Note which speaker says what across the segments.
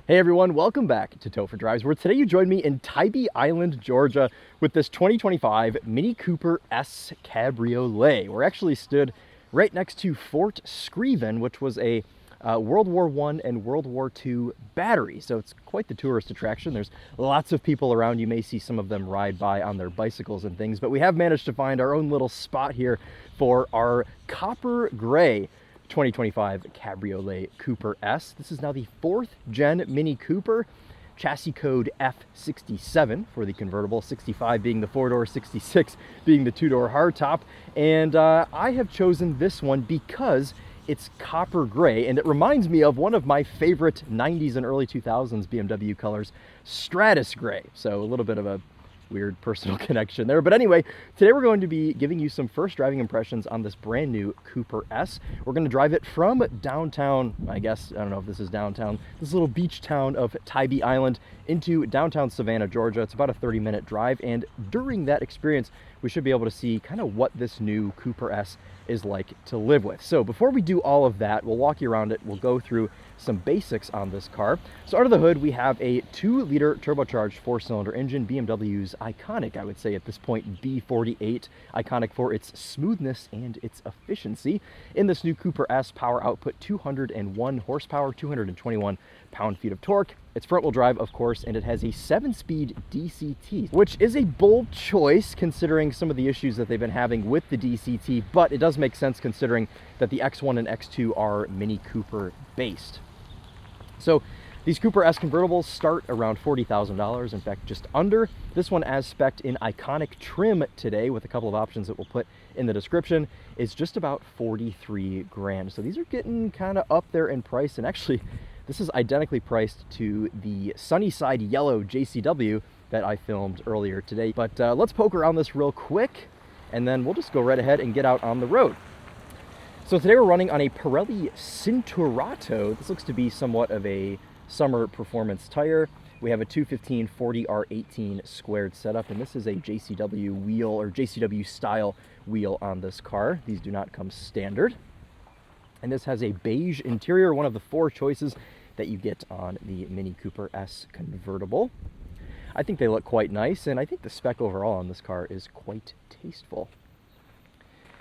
Speaker 1: Hey everyone, welcome back to Topher Drives, where today you join me in Tybee Island, Georgia with this 2025 Mini Cooper S Cabriolet. We're actually stood right next to Fort Screven, which was a World War I and World War II battery. So it's quite the tourist attraction. There's lots of people around. You may see some of them ride by on their bicycles and things, but we have managed to find our own little spot here for our copper gray 2025 Cabriolet Cooper S. This is now the 4th gen Mini Cooper, chassis code F67 for the convertible, 65 being the 4-door, 66 being the 2-door hardtop. And I have chosen this one because it's copper gray, and it reminds me of one of my favorite 90s and early 2000s BMW colors, Stratus gray. So a little bit of a weird personal connection there. But anyway, today we're going to be giving you some first driving impressions on this brand new Cooper S. We're going to drive it from downtown, I guess, I don't know if this is downtown, this little beach town of Tybee Island into downtown Savannah, Georgia. It's about a 30-minute drive, and during that experience, we should be able to see kind of what this new Cooper S is like to live with. So before we do all of that, we'll walk you around it. We'll go through some basics on this car. So under the hood, we have a 2-liter turbocharged 4-cylinder engine, BMW's iconic, I would say at this point, B48, iconic for its smoothness and its efficiency. In this new Cooper S, power output 201 horsepower, 221 pound-feet of torque. It's front-wheel drive, of course, and it has a 7-speed DCT, which is a bold choice considering some of the issues that they've been having with the DCT, but it does make sense considering that the X1 and X2 are Mini Cooper based. So these Cooper S convertibles start around $40,000, in fact, just under. This one, as spec'd in iconic trim today, with a couple of options that we'll put in the description, is just about 43 grand. So these are getting kind of up there in price, and actually, this is identically priced to the Sunnyside Yellow JCW that I filmed earlier today. But let's poke around this real quick, and then we'll just go right ahead and get out on the road. So today we're running on a Pirelli Cinturato. This looks to be somewhat of a summer performance tire. We have a 215 40R18 squared setup, and this is a JCW wheel, or JCW style wheel on this car. These do not come standard. And this has a beige interior, one of the 4 choices that you get on the Mini Cooper S convertible. I think they look quite nice, and I think the spec overall on this car is quite tasteful.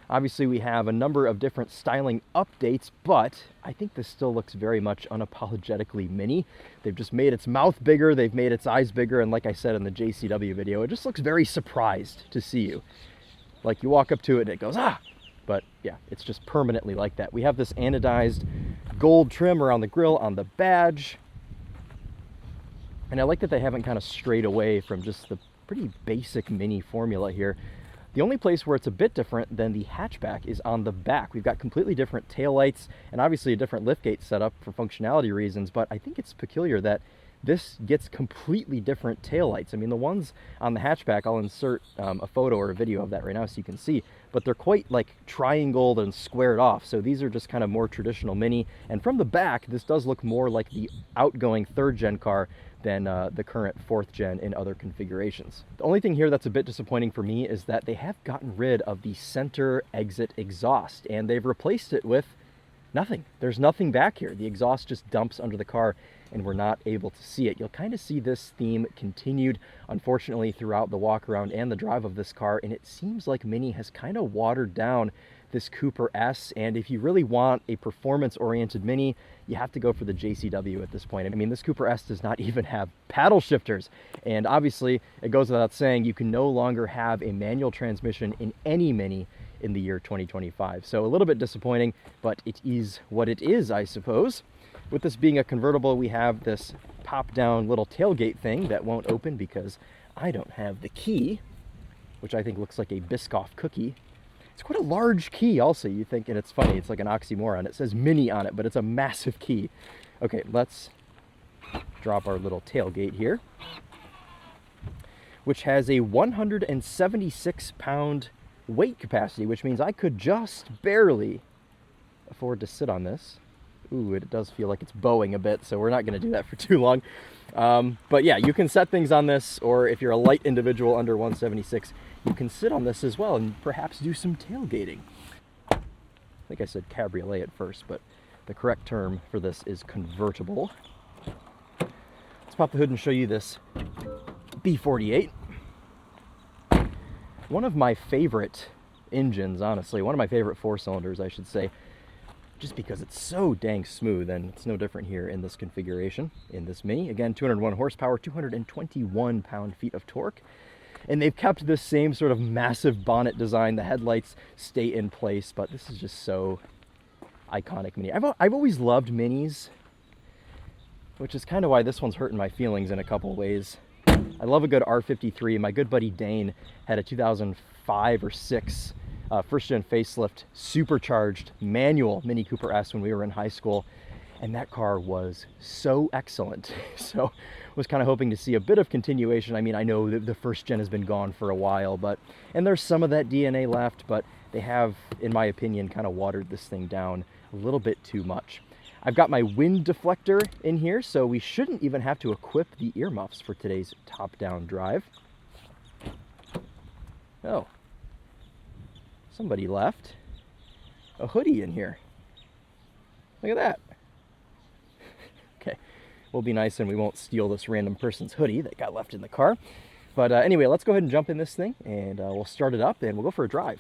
Speaker 1: Obviously, we have a number of different styling updates, but I think this still looks very much unapologetically Mini. They've just made its mouth bigger, they've made its eyes bigger, and like I said in the JCW video, it just looks very surprised to see you. Like you walk up to it and it goes, ah! But yeah, it's just permanently like that. We have this anodized gold trim around the grille on the badge. And I like that they haven't kind of strayed away from just the pretty basic Mini formula here. The only place where it's a bit different than the hatchback is on the back. We've got completely different taillights and obviously a different liftgate setup for functionality reasons, but I think it's peculiar that this gets completely different taillights. I mean, the ones on the hatchback, I'll insert a photo or a video of that right now so you can see, but they're quite like triangled and squared off. So these are just kind of more traditional Mini. And from the back, this does look more like the outgoing 3rd gen car than the current 4th gen in other configurations. The only thing here that's a bit disappointing for me is that they have gotten rid of the center exit exhaust, and they've replaced it with nothing. There's nothing back here. The exhaust just dumps under the car, and we're not able to see it. You'll kind of see this theme continued, unfortunately, throughout the walk around and the drive of this car, and it seems like Mini has kind of watered down this Cooper S, and if you really want a performance-oriented Mini, you have to go for the JCW at this point. I mean, this Cooper S does not even have paddle shifters, and obviously, it goes without saying, you can no longer have a manual transmission in any Mini in the year 2025. So a little bit disappointing, but it is what it is, I suppose. With this being a convertible, we have this pop-down little tailgate thing that won't open because I don't have the key, which I think looks like a Biscoff cookie. It's quite a large key also, you think, and it's funny, it's like an oxymoron. It says Mini on it, but it's a massive key. Okay, let's drop our little tailgate here, which has a 176-pound weight capacity, which means I could just barely afford to sit on this. Ooh, it does feel like it's bowing a bit, so we're not going to do that for too long. But yeah, you can set things on this, or if you're a light individual under 176, you can sit on this as well and perhaps do some tailgating. I think I said cabriolet at first, but the correct term for this is convertible. pop the hood and show you this B48. One of my favorite engines, honestly, one of my favorite 4-cylinders, I should say, just because it's so dang smooth, and it's no different here in this configuration, in this Mini. Again, 201 horsepower, 221 pound-feet of torque. And they've kept this same sort of massive bonnet design. The headlights stay in place, but this is just so iconic Mini. I've always loved Minis, which is kind of why this one's hurting my feelings in a couple of ways. I love a good R53. My good buddy Dane had a 2005 or 6 first-gen facelift, supercharged, manual Mini Cooper S when we were in high school, and that car was so excellent. So was kind of hoping to see a bit of continuation. I mean, I know that the first gen has been gone for a while, and there's some of that DNA left, but they have, in my opinion, kind of watered this thing down a little bit too much. I've got my wind deflector in here, so we shouldn't even have to equip the earmuffs for today's top-down drive. Oh, somebody left a hoodie in here. Look at that. Okay, we'll be nice and we won't steal this random person's hoodie that got left in the car. But anyway, let's go ahead and jump in this thing, and we'll start it up and we'll go for a drive.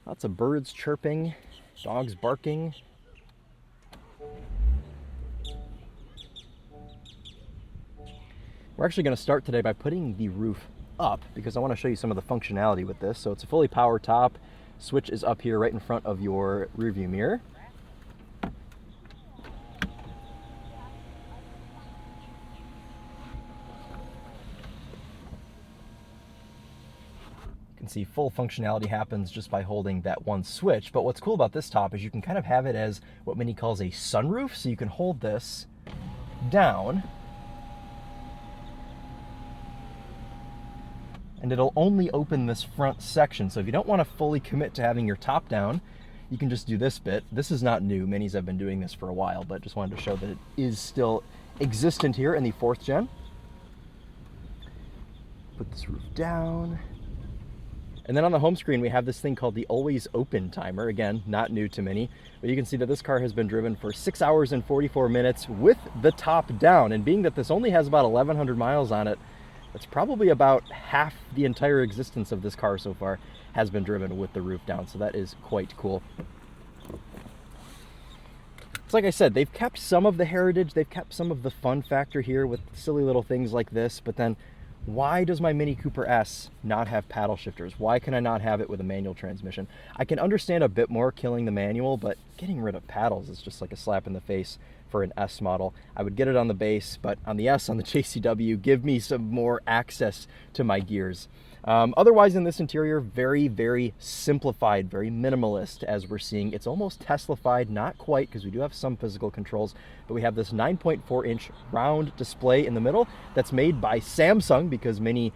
Speaker 1: Lots of birds chirping, dogs barking. We're actually going to start today by putting the roof up because I want to show you some of the functionality with this. So it's a fully power top. Switch is up here right in front of your rearview mirror. You can see full functionality happens just by holding that one switch. But what's cool about this top is you can kind of have it as what Mini calls a sunroof. So you can hold this down and it'll only open this front section. So if you don't want to fully commit to having your top down, you can just do this bit. This is not new. Minis have been doing this for a while, but just wanted to show that it is still existent here in the 4th gen. Put this roof down. And then on the home screen, we have this thing called the always open timer. Again, not new to Mini, but you can see that this car has been driven for 6 hours and 44 minutes with the top down. And being that this only has about 1,100 miles on it, that's probably about half the entire existence of this car so far has been driven with the roof down. So that is quite cool. It's like I said, they've kept some of the heritage, they've kept some of the fun factor here with silly little things like this, but then why does my Mini Cooper S not have paddle shifters? Why can I not have it with a manual transmission? I can understand a bit more killing the manual, but getting rid of paddles is just like a slap in the face for an S model. I would get it on the base, but on the S, on the JCW, give me some more access to my gears. Otherwise in this interior, very, very simplified, very minimalist as we're seeing. It's almost Tesla-fied, not quite, because we do have some physical controls, but we have this 9.4-inch round display in the middle that's made by Samsung, because Mini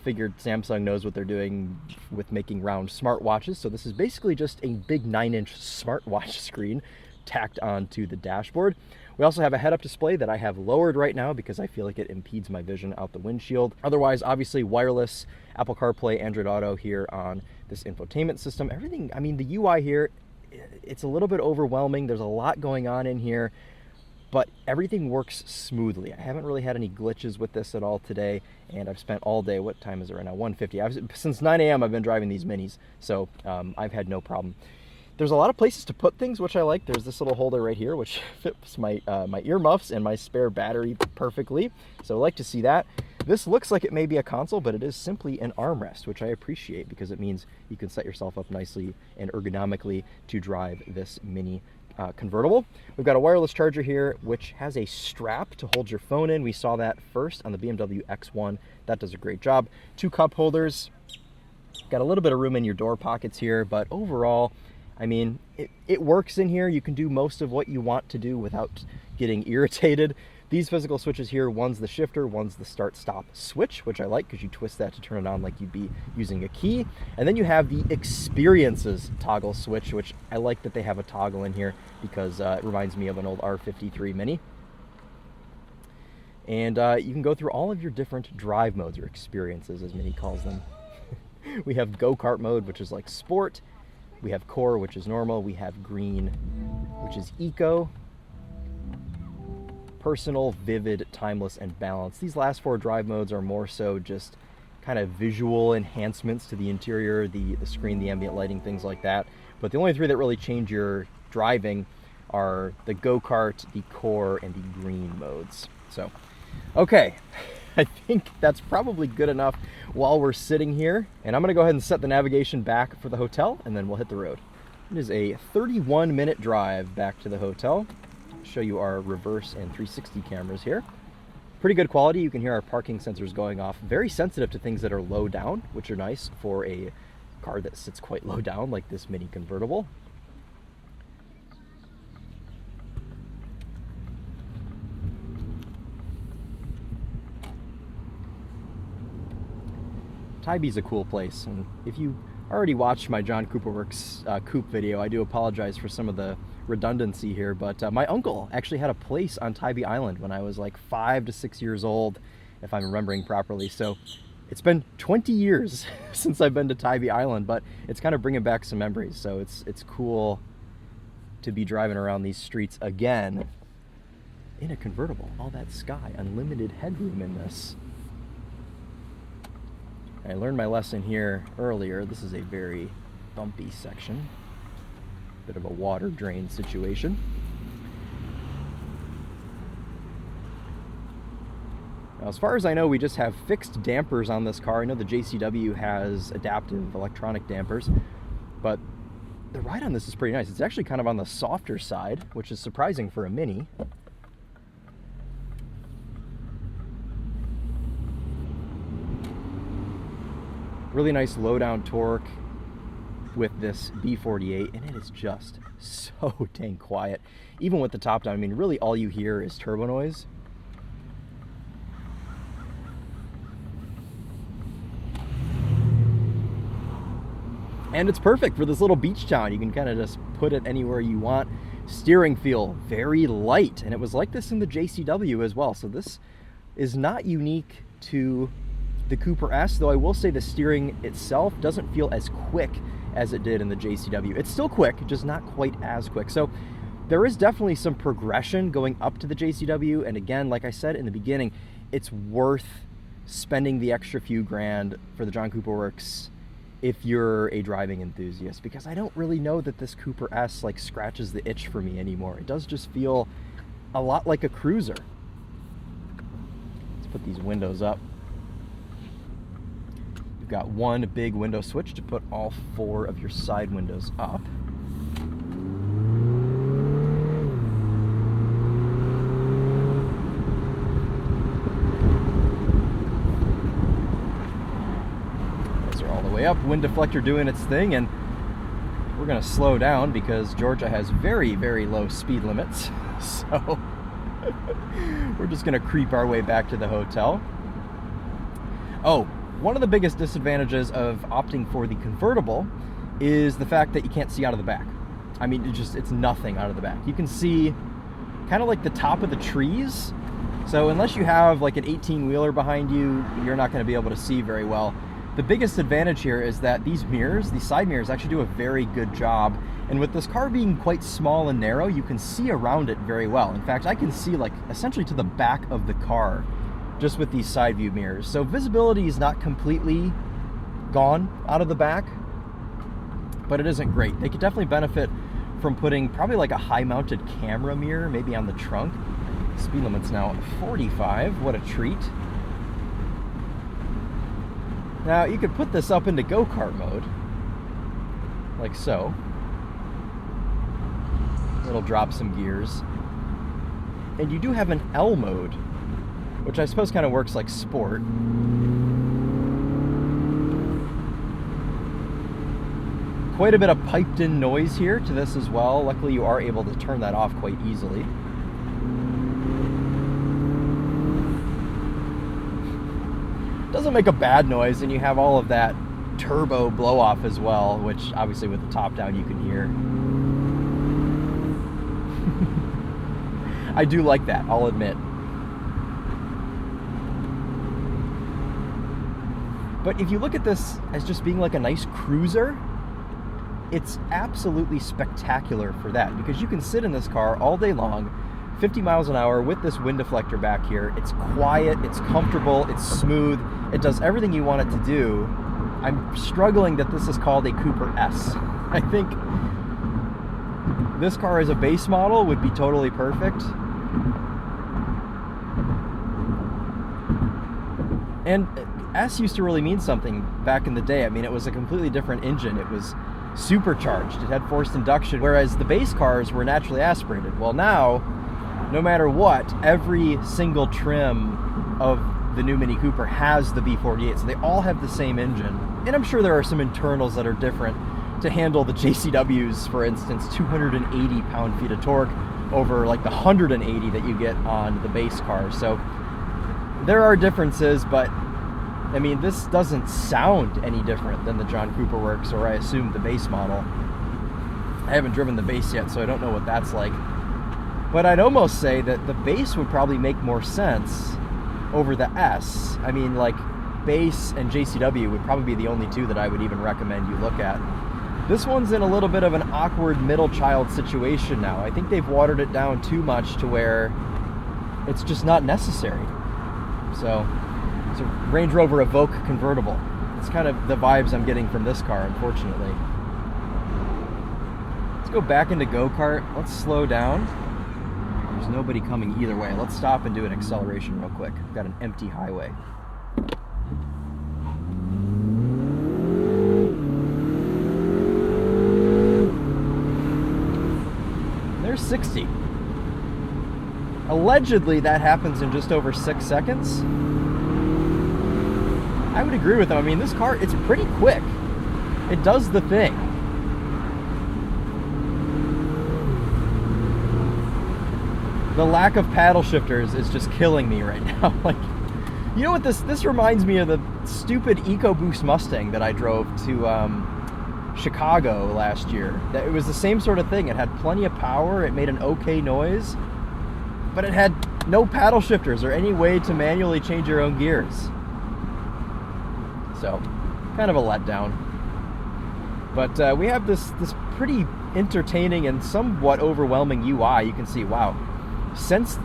Speaker 1: figured Samsung knows what they're doing with making round smartwatches. So this is basically just a big 9-inch smartwatch screen tacked onto the dashboard. We also have a head-up display that I have lowered right now because I feel like it impedes my vision out the windshield. Otherwise, obviously wireless, Apple CarPlay, Android Auto here on this infotainment system. Everything, I mean, the UI here, it's a little bit overwhelming. There's a lot going on in here, but everything works smoothly. I haven't really had any glitches with this at all today, and I've spent all day, what time is it right now? 1:50. Since 9 a.m. I've been driving these Minis, so I've had no problem. There's a lot of places to put things, which I like. There's this little holder right here, which fits my my earmuffs and my spare battery perfectly. So I like to see that. This looks like it may be a console, but it is simply an armrest, which I appreciate because it means you can set yourself up nicely and ergonomically to drive this Mini convertible. We've got a wireless charger here, which has a strap to hold your phone in. We saw that first on the BMW X1. That does a great job. 2 cup holders. Got a little bit of room in your door pockets here, but overall, I mean, it works in here. You can do most of what you want to do without getting irritated. These physical switches here, one's the shifter, one's the start-stop switch, which I like because you twist that to turn it on like you'd be using a key. And then you have the experiences toggle switch, which I like that they have a toggle in here because it reminds me of an old R53 Mini. And you can go through all of your different drive modes, or experiences as Mini calls them. We have go-kart mode, which is like sport. We have core, which is normal. We have green, which is Eco, Personal, Vivid, Timeless, and Balanced. These last 4 drive modes are more so just kind of visual enhancements to the interior, the screen, the ambient lighting, things like that. But the only 3 that really change your driving are the go-kart, the core, and the green modes. So, okay, I think that's probably good enough while we're sitting here. And I'm gonna go ahead and set the navigation back for the hotel, and then we'll hit the road. It is a 31-minute drive back to the hotel. I'll show you our reverse and 360 cameras here. Pretty good quality. You can hear our parking sensors going off. Very sensitive to things that are low down, which are nice for a car that sits quite low down like this Mini convertible. Tybie's a cool place, and if you already watched my John Cooper Works coupe video, I do apologize for some of the redundancy here, but my uncle actually had a place on Tybee Island when I was like 5 to 6 years old, if I'm remembering properly. So it's been 20 years since I've been to Tybee Island, but it's kind of bringing back some memories. So it's cool to be driving around these streets again in a convertible. All that sky, unlimited headroom in this. I learned my lesson here earlier. This is a very bumpy section. Bit of a water drain situation. Now, as far as I know, we just have fixed dampers on this car. I know the JCW has adaptive electronic dampers, but the ride on this is pretty nice. It's actually kind of on the softer side, which is surprising for a Mini. Really nice low down torque with this B48, and it is just so dang quiet. Even with the top down, I mean, really all you hear is turbo noise. And it's perfect for this little beach town. You can kind of just put it anywhere you want. Steering feel very light, and it was like this in the JCW as well. So this is not unique to the Cooper S, though I will say the steering itself doesn't feel as quick as it did in the JCW. It's still quick, just not quite as quick. So there is definitely some progression going up to the JCW. And again, like I said in the beginning, it's worth spending the extra few grand for the John Cooper Works if you're a driving enthusiast, because I don't really know that this Cooper S like scratches the itch for me anymore. It does just feel a lot like a cruiser. Let's put these windows up. You've got one big window switch to put all 4 of your side windows up. Those are all the way up. Wind deflector doing its thing, and we're going to slow down because Georgia has very, very low speed limits. So we're just going to creep our way back to the hotel. Oh, one of the biggest disadvantages of opting for the convertible is the fact that you can't see out of the back. I mean, it's nothing out of the back. You can see kind of like the top of the trees. So unless you have like an 18-wheeler behind you, you're not going to be able to see very well. The biggest advantage here is that these mirrors, these side mirrors, actually do a very good job. And with this car being quite small and narrow, you can see around it very well. In fact, I can see like essentially to the back of the car just with these side view mirrors. So visibility is not completely gone out of the back, but it isn't great. They could definitely benefit from putting probably like a high mounted camera mirror, maybe on the trunk. Speed limit's now at 45, what a treat. Now you could put this up into go-kart mode, like so. It'll drop some gears. And you do have an L mode, which I suppose kind of works like sport. Quite a bit of piped in noise here to this as well. Luckily you are able to turn that off quite easily. Doesn't make a bad noise, and you have all of that turbo blow off as well, which obviously with the top down you can hear. I do like that, I'll admit. But if you look at this as just being like a nice cruiser, it's absolutely spectacular for that, because you can sit in this car all day long, 50 miles an hour with this wind deflector back here. It's quiet, it's comfortable, it's smooth, it does everything you want it to do. I'm struggling that this is called a Cooper S. I think this car as a base model would be totally perfect. And S used to really mean something back in the day. I mean, it was a completely different engine. It was supercharged. It had forced induction, whereas the base cars were naturally aspirated. Well, now, no matter what, every single trim of the new Mini Cooper has the B48, so they all have the same engine. And I'm sure there are some internals that are different to handle the JCWs, for instance, 280 pound-feet of torque over like the 180 that you get on the base cars. So there are differences, but I mean, this doesn't sound any different than the John Cooper Works, or I assume the base model. I haven't driven the base yet, so I don't know what that's like. But I'd almost say that the base would probably make more sense over the S. I mean, like, base and JCW would probably be the only two that I would even recommend you look at. This one's in a little bit of an awkward middle child situation now. I think they've watered it down too much to where it's just not necessary. So it's a Range Rover Evoque convertible. It's kind of the vibes I'm getting from this car, unfortunately. Let's go back into go-kart. Let's slow down. There's nobody coming either way. Let's stop and do an acceleration real quick. We've got an empty highway. There's 60. Allegedly, that happens in just over 6 seconds. I would agree with them. I mean, this car, it's pretty quick. It does the thing. The lack of paddle shifters is just killing me right now. Like, you know what this reminds me of? The stupid EcoBoost Mustang that I drove to Chicago last year. It was the same sort of thing. It had plenty of power, it made an okay noise, but it had no paddle shifters or any way to manually change your own gears. So, kind of a letdown. But we have this pretty entertaining and somewhat overwhelming UI. You can see, wow, since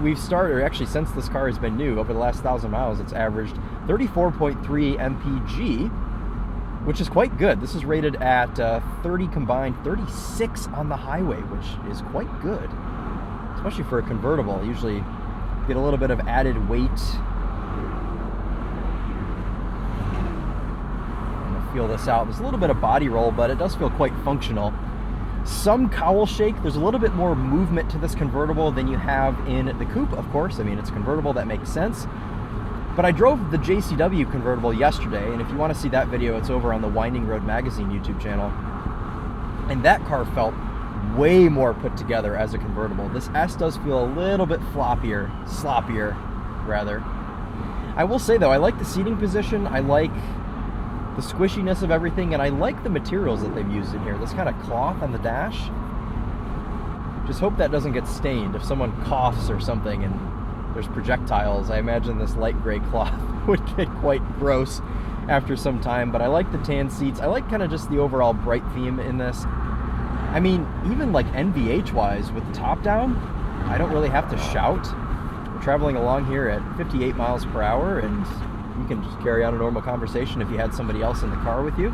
Speaker 1: we've started, or actually since this car has been new, over the last 1,000 miles, it's averaged 34.3 mpg, which is quite good. This is rated at 30 combined, 36 on the highway, which is quite good, especially for a convertible. Usually get a little bit of added weight. I'm gonna feel this out. There's a little bit of body roll, but it does feel quite functional. Some cowl shake. There's a little bit more movement to this convertible than you have in the coupe, of course. I mean, it's a convertible, that makes sense. But I drove the JCW convertible yesterday, and if you want to see that video, it's over on the Winding Road Magazine YouTube channel. And that car felt way more put together as a convertible. This S does feel a little bit sloppier, rather. I will say though, I like the seating position, I like the squishiness of everything, and I like the materials that they've used in here. This kind of cloth on the dash. Just hope that doesn't get stained. If someone coughs or something and there's projectiles, I imagine this light gray cloth would get quite gross after some time. But I like the tan seats. I like kind of just the overall bright theme in this. I mean, even like NVH wise with the top down, I don't really have to shout. We're traveling along here at 58 miles per hour, and you can just carry on a normal conversation if you had somebody else in the car with you.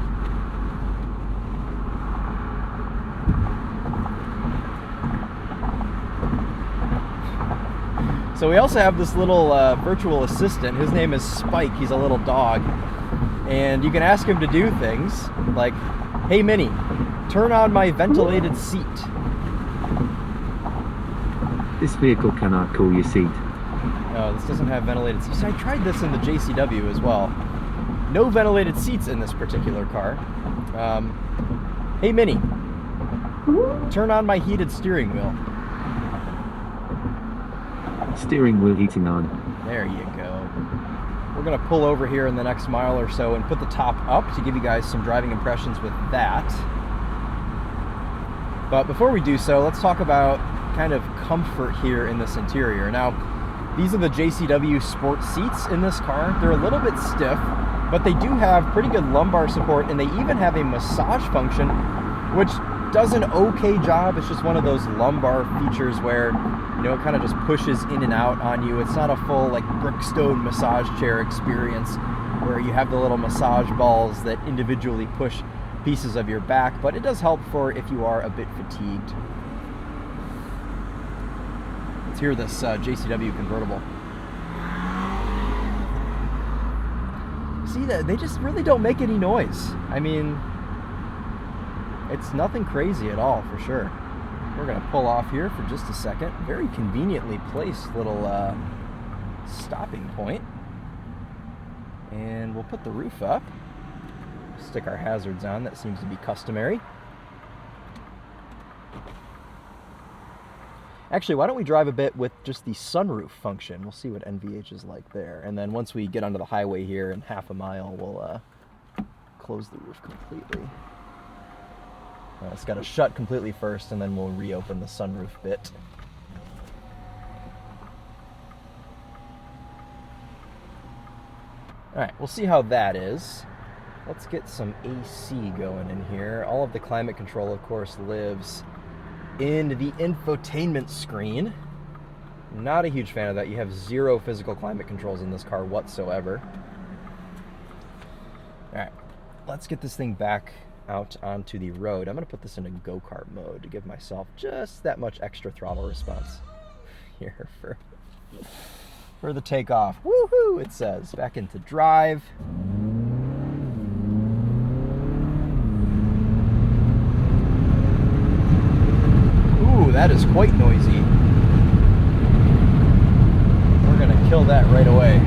Speaker 1: So we also have this little virtual assistant. His name is Spike. He's a little dog. And you can ask him to do things like, "Hey Mini, turn on my ventilated seat."
Speaker 2: This vehicle cannot cool your seat.
Speaker 1: Oh, this doesn't have ventilated seats. So I tried this in the JCW as well. No ventilated seats in this particular car. Hey Mini, turn on my heated steering wheel.
Speaker 2: Steering wheel heating on.
Speaker 1: There you go. We're gonna pull over here in the next mile or so and put the top up to give you guys some driving impressions with that. But before we do so, let's talk about kind of comfort here in this interior. Now, these are the JCW sport seats in this car. They're a little bit stiff, but they do have pretty good lumbar support, and they even have a massage function which does an okay job. It's just one of those lumbar features where, you know, it kind of just pushes in and out on you. It's not a full like Brookstone massage chair experience where you have the little massage balls that individually push pieces of your back, but it does help for if you are a bit fatigued. Let's hear this JCW convertible. See, that they just really don't make any noise. I mean, it's nothing crazy at all, for sure. We're gonna pull off here for just a second. Very conveniently placed little stopping point. And we'll put the roof up. Stick our hazards on, that seems to be customary. Actually, why don't we drive a bit with just the sunroof function? We'll see what NVH is like there. And then once we get onto the highway here in half a mile, we'll close the roof completely. It's got to shut completely first, and then we'll reopen the sunroof bit. All right, we'll see how that is. Let's get some AC going in here. All of the climate control, of course, lives in the infotainment screen. Not a huge fan of that. You have zero physical climate controls in this car whatsoever. All right, let's get this thing back out onto the road. I'm going to put this into go-kart mode to give myself just that much extra throttle response here for the takeoff. Woohoo, it says. Back into drive. Ooh, that is quite noisy. We're going to kill that right away.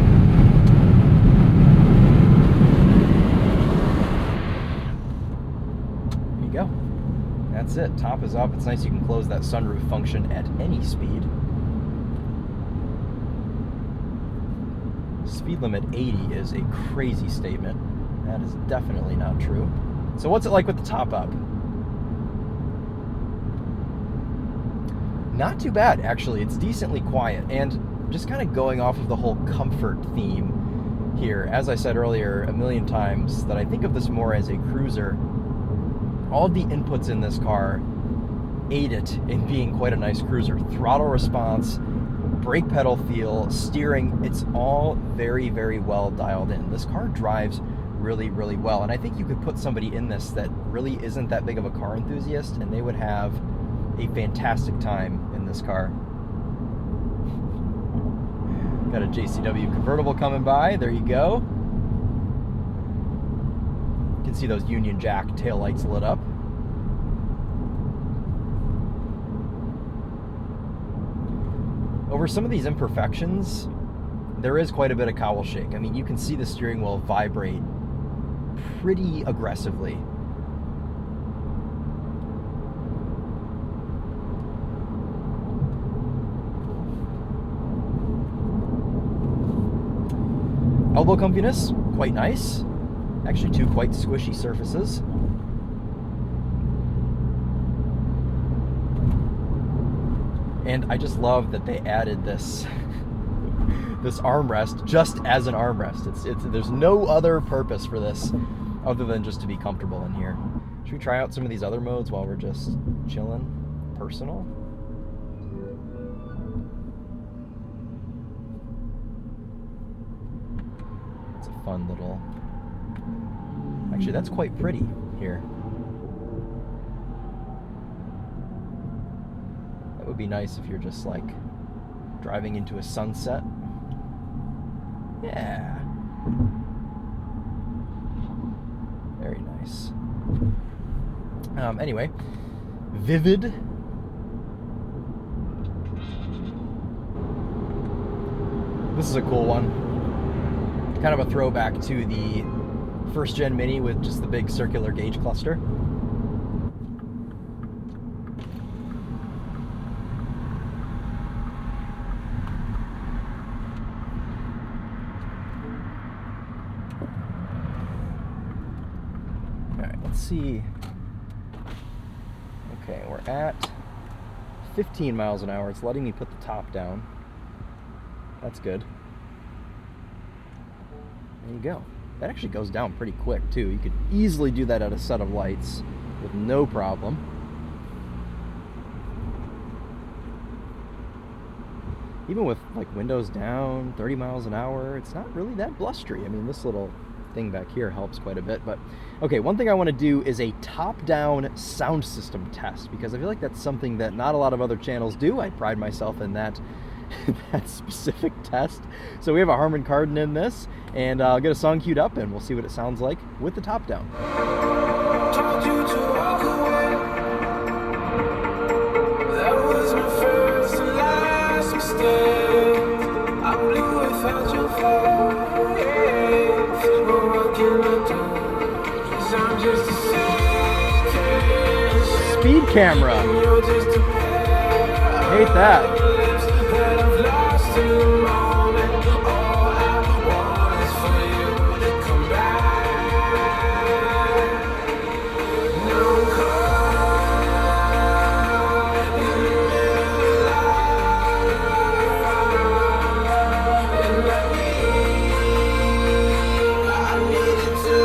Speaker 1: There you go. That's it. Top is up. It's nice you can close that sunroof function at any speed. Speed limit 80 is a crazy statement. That is definitely not true. So what's it like with the top up? Not too bad, actually. It's decently quiet, and just kind of going off of the whole comfort theme here, as I said earlier a million times, that I think of this more as a cruiser. All of the inputs in this car aid it in being quite a nice cruiser. Throttle response, brake pedal feel, steering, it's all very, very well dialed in. This car drives really, really well, and I think you could put somebody in this that really isn't that big of a car enthusiast, and they would have a fantastic time in this car. Got a JCW convertible coming by. There you go. You can see those Union Jack taillights lit up. Over some of these imperfections, there is quite a bit of cowl shake. I mean, you can see the steering wheel vibrate pretty aggressively. Elbow comfiness, quite nice. Actually, two quite squishy surfaces. And I just love that they added this this armrest just as an armrest. There's no other purpose for this other than just to be comfortable in here. Should we try out some of these other modes while we're just chilling? Personal? Fun little, actually that's quite pretty here. That would be nice if you're just like driving into a sunset. Yeah, very nice. Anyway, vivid. This is a cool one. Kind of a throwback to the first gen Mini with just the big circular gauge cluster. All right, let's see. Okay, we're at 15 miles an hour. It's letting me put the top down. That's good. There you go. That actually goes down pretty quick too. You could easily do that at a set of lights with no problem. Even with like windows down, 30 miles an hour, it's not really that blustery. I mean, this little thing back here helps quite a bit. But okay, one thing I want to do is a top-down sound system test, because I feel like that's something that not a lot of other channels do. I pride myself in that that specific test. So we have a Harman Kardon in this, and I'll get a song queued up and we'll see what it sounds like with the top down.
Speaker 3: Told you to walk away. That was my first and last mistake. I blew without your faith. But what can I do? 'Cause I'm just a sinking
Speaker 1: Speed camera.
Speaker 3: You're just a pair of
Speaker 1: Hate that.
Speaker 3: lips that I've lost in the moment. All I want is for you to come back. No call in the middle of life. And I needed to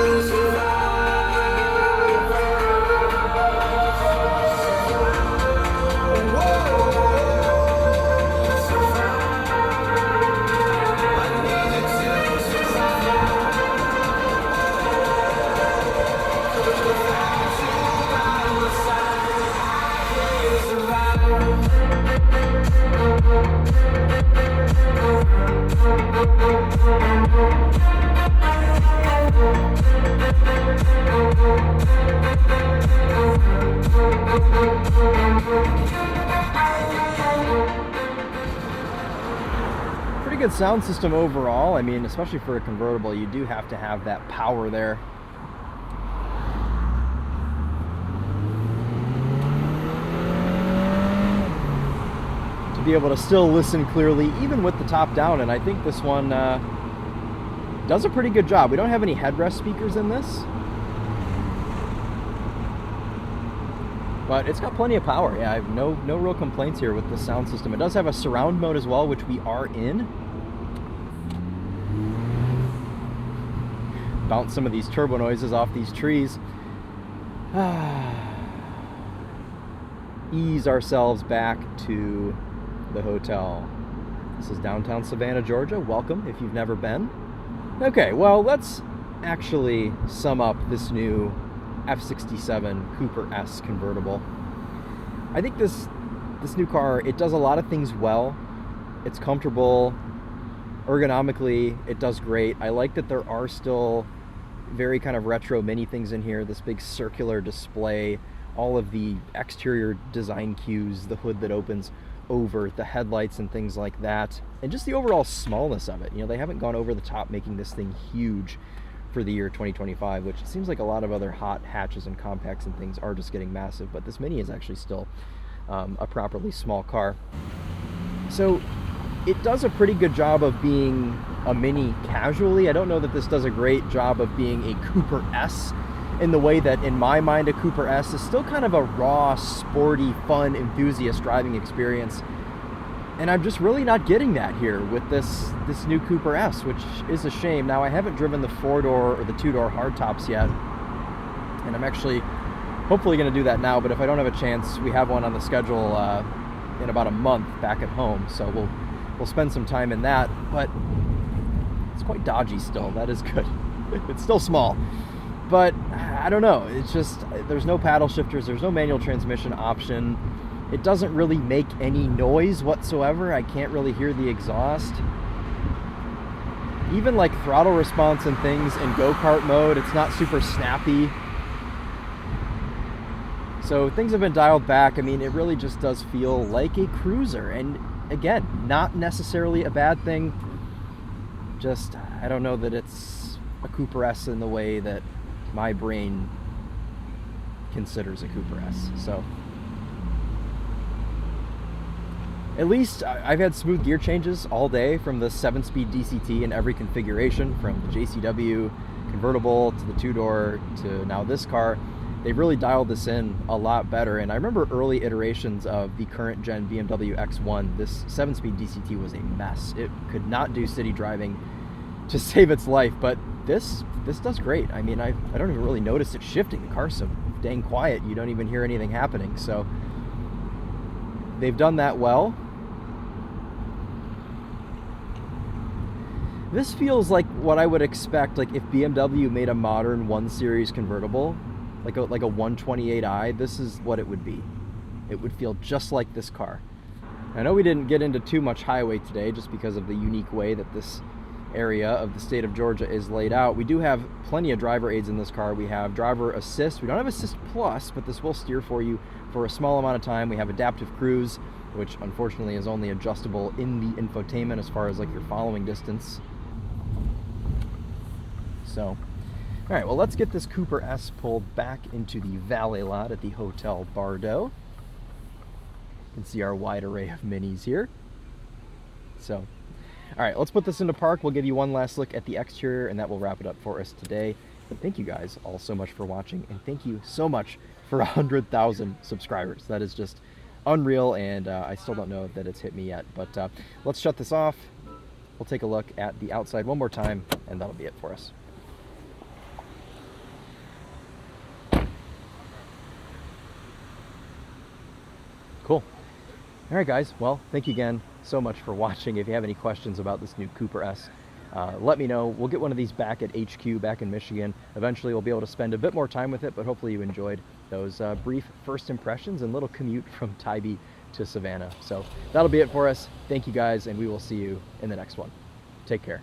Speaker 1: Pretty good sound system overall. I mean, especially for a convertible, you do have to have that power there. To be able to still listen clearly, even with the top down, and I think this one does a pretty good job. We don't have any headrest speakers in this, but it's got plenty of power. Yeah, I have no real complaints here with the sound system. It does have a surround mode as well, which we are in. Bounce some of these turbo noises off these trees. Ease ourselves back to the hotel. This is downtown Savannah, Georgia. Welcome if you've never been. Okay, well, let's actually sum up this new F67 Cooper S convertible. I think this new car, it does a lot of things well. It's comfortable. Ergonomically, it does great. I like that there are still very kind of retro mini things in here. This big circular display, all of the exterior design cues, the hood that opens over, the headlights and things like that, and just the overall smallness of it. You know, they haven't gone over the top making this thing huge for the year 2025, which it seems like a lot of other hot hatches and compacts and things are just getting massive, but this Mini is actually still a properly small car. So it does a pretty good job of being a Mini casually. I don't know that this does a great job of being a Cooper S in the way that, in my mind, a Cooper S is still kind of a raw, sporty, fun, enthusiast driving experience. And I'm just really not getting that here with this new Cooper S, which is a shame. Now, I haven't driven the 4-door or the 2-door hardtops yet, and I'm actually hopefully going to do that now, but if I don't have a chance, we have one on the schedule in about a month back at home, so we'll spend some time in that, but it's quite dodgy still. That is good. It's still small, but I don't know. It's just, there's no paddle shifters, there's no manual transmission option. It doesn't really make any noise whatsoever. I can't really hear the exhaust. Even like throttle response and things in go-kart mode, it's not super snappy. So things have been dialed back. I mean, it really just does feel like a cruiser. And again, not necessarily a bad thing. Just, I don't know that it's a Cooper S in the way that my brain considers a Cooper S. So at least I've had smooth gear changes all day from the 7-speed DCT in every configuration, from the JCW convertible to the 2-door to now this car. They've really dialed this in a lot better. And I remember early iterations of the current gen BMW X1, this 7-speed DCT was a mess. It could not do city driving to save its life, but this does great. I mean, I don't even really notice it shifting. The car's so dang quiet. You don't even hear anything happening. So they've done that well. This feels like what I would expect, like if BMW made a modern 1 Series convertible, like a 128i, this is what it would be. It would feel just like this car. I know we didn't get into too much highway today just because of the unique way that this area of the state of Georgia is laid out. We do have plenty of driver aids in this car. We have driver assist. We don't have assist plus, but this will steer for you for a small amount of time. We have adaptive cruise, which unfortunately is only adjustable in the infotainment as far as like your following distance. So, all right, well, let's get this Cooper S pulled back into the valet lot at the Hotel Bardo. You can see our wide array of minis here. So, all right, let's put this into park. We'll give you one last look at the exterior, and that will wrap it up for us today. Thank you guys all so much for watching, and thank you so much for 100,000 subscribers. That is just unreal, and I still don't know that it's hit me yet. But let's shut this off. We'll take a look at the outside one more time, and that'll be it for us. Cool. All right, guys. Well, thank you again so much for watching. If you have any questions about this new Cooper S, let me know. We'll get one of these back at HQ back in Michigan. Eventually, we'll be able to spend a bit more time with it, but hopefully you enjoyed those brief first impressions and little commute from Tybee to Savannah. So that'll be it for us. Thank you, guys, and we will see you in the next one. Take care.